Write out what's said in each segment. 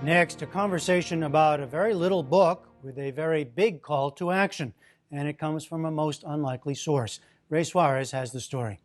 Next, a conversation about a very little book with a very big call to action, and it comes from a most unlikely source. Ray Suarez has the story.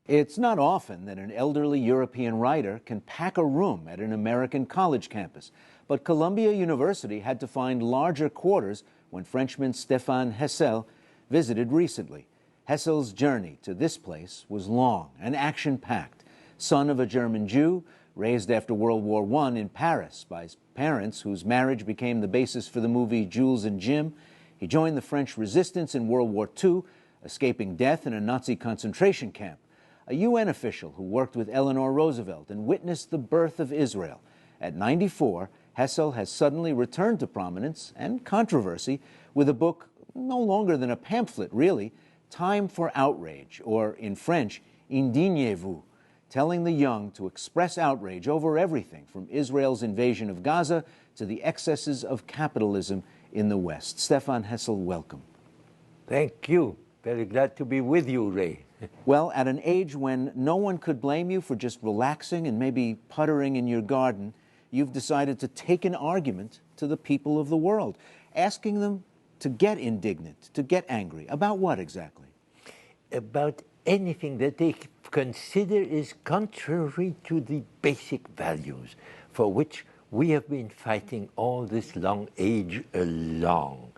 It's not often that an elderly European writer can pack a room at an American college campus, but Columbia University had to find larger quarters when Frenchman Stephane Hessel visited recently. Hessel's journey to this place was long and action-packed. Son of a German Jew, raised after World War I in Paris by his parents whose marriage became the basis for the movie Jules and Jim, he joined the French resistance in World War II, escaping death in a Nazi concentration camp. A UN official who worked with Eleanor Roosevelt and witnessed the birth of Israel. At 94, Hessel has suddenly returned to prominence and controversy with a book no longer than a pamphlet, really, Time for Outrage, or in French, Indignez-Vous, telling the young to express outrage over everything from Israel's invasion of Gaza to the excesses of capitalism in the West. Stephane Hessel, welcome. Thank you. Very glad to be with you, Ray. Well, at an age when no one could blame you for just relaxing and maybe puttering in your garden, you've decided to take an argument to the people of the world, asking them to get indignant, to get angry. About what exactly? About anything that they consider is contrary to the basic values for which we have been fighting all this long age along.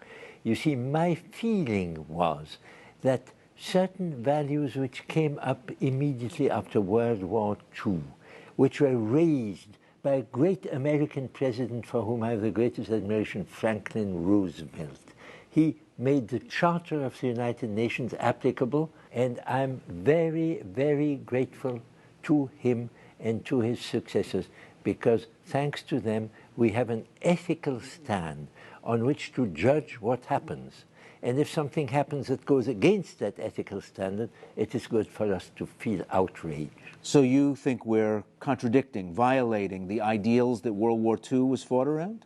You see, my feeling was that certain values which came up immediately after World War II, which were raised by a great American president for whom I have the greatest admiration, Franklin Roosevelt. He made the Charter of the United Nations applicable, and I'm very, very grateful to him and to his successors, because thanks to them, we have an ethical stand on which to judge what happens. And if something happens that goes against that ethical standard, it is good for us to feel outrage. So you think we're contradicting, violating the ideals that World War II was fought around?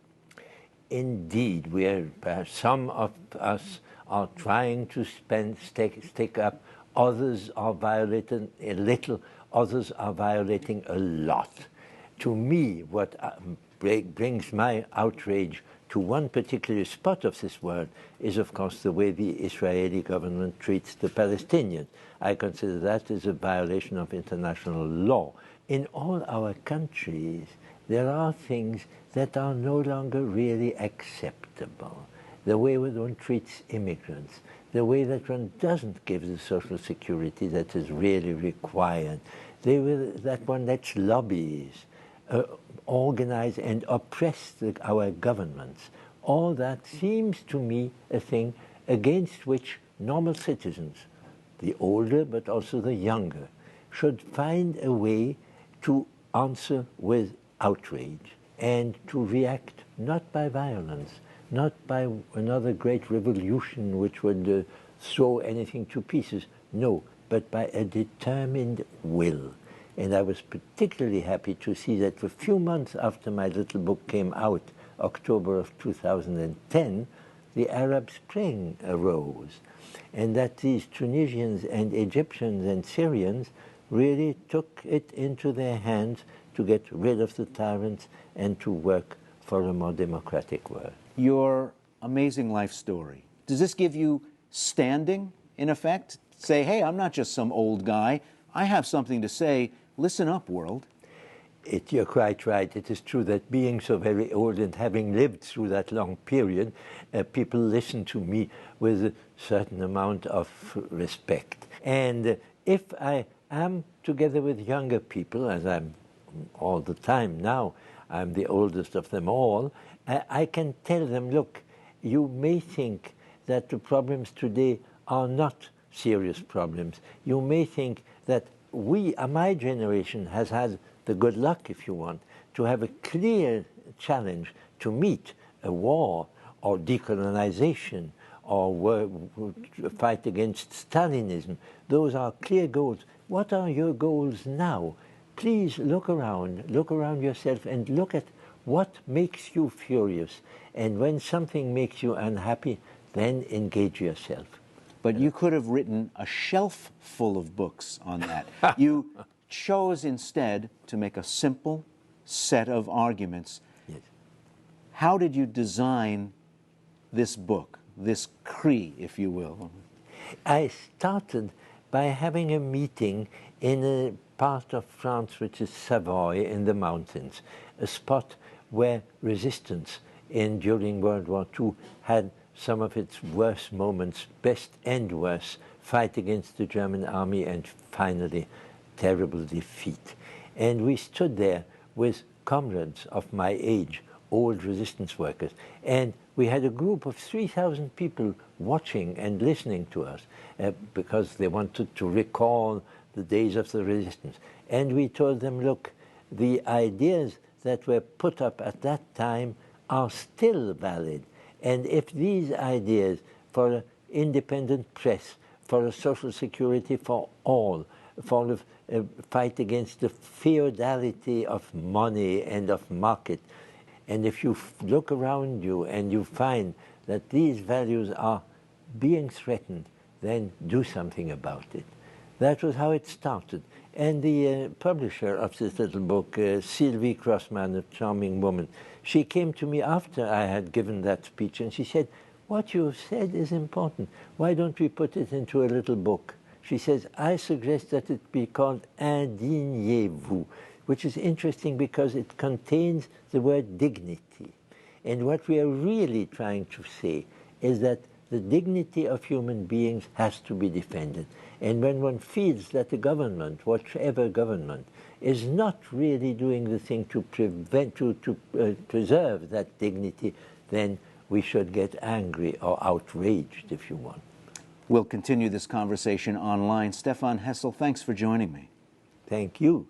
Indeed, some of us are trying to stick up. Others are violating a little. Others are violating a lot. To me, what brings my outrage to one particular spot of this world is, of course, the way the Israeli government treats the Palestinians. I consider that as a violation of international law. In all our countries, there are things that are no longer really acceptable. The way one treats immigrants, the way that one doesn't give the social security that is really required, that one lets lobbies organize and oppress our governments. All that seems to me a thing against which normal citizens, the older but also the younger, should find a way to answer with outrage and to react not by violence, not by another great revolution which would throw anything to pieces, no, but by a determined will. And I was particularly happy to see that a few months after my little book came out, October of 2010, the Arab Spring arose, and that these Tunisians and Egyptians and Syrians really took it into their hands to get rid of the tyrants and to work for a more democratic world. Your amazing life story, does this give you standing, in effect? Say, hey, I'm not just some old guy. I have something to say. Listen up, world. You're quite right. It is true that being so very old and having lived through that long period, people listen to me with a certain amount of respect. And if I am together with younger people, as I'm all the time now, I'm the oldest of them all, I can tell them, look, you may think that the problems today are not serious problems. You may think that my generation has had the good luck, if you want, to have a clear challenge to meet a war or decolonization or fight against Stalinism. Those are clear goals. What are your goals now? Please look around yourself and look at what makes you furious. And when something makes you unhappy, then engage yourself. But you could have written a shelf full of books on that. You chose instead to make a simple set of arguments. Yes. How did you design this book, this cri, if you will? I started by having a meeting in a part of France which is Savoy in the mountains, a spot where resistance during World War II had some of its worst moments, best and worst, fight against the German army and finally terrible defeat. And we stood there with comrades of my age, old resistance workers, and we had a group of 3,000 people watching and listening to us because they wanted to recall the days of the resistance. And we told them, look, the ideas that were put up at that time are still valid. And if these ideas for an independent press, for a social security for all, for a fight against the feudality of money and of market, and if you look around you and you find that these values are being threatened, then do something about it. That was how it started. And the publisher of this little book, Sylvie Crossman, a charming woman, she came to me after I had given that speech and she said, what you have said is important. Why don't we put it into a little book? She says, I suggest that it be called Indignez-Vous, which is interesting because it contains the word dignity. And what we are really trying to say is that the dignity of human beings has to be defended. And when one feels that the government, whatever government, is not really doing the thing to preserve that dignity, then we should get angry or outraged, if you want. We'll continue this conversation online. Stephane Hessel, thanks for joining me. Thank you.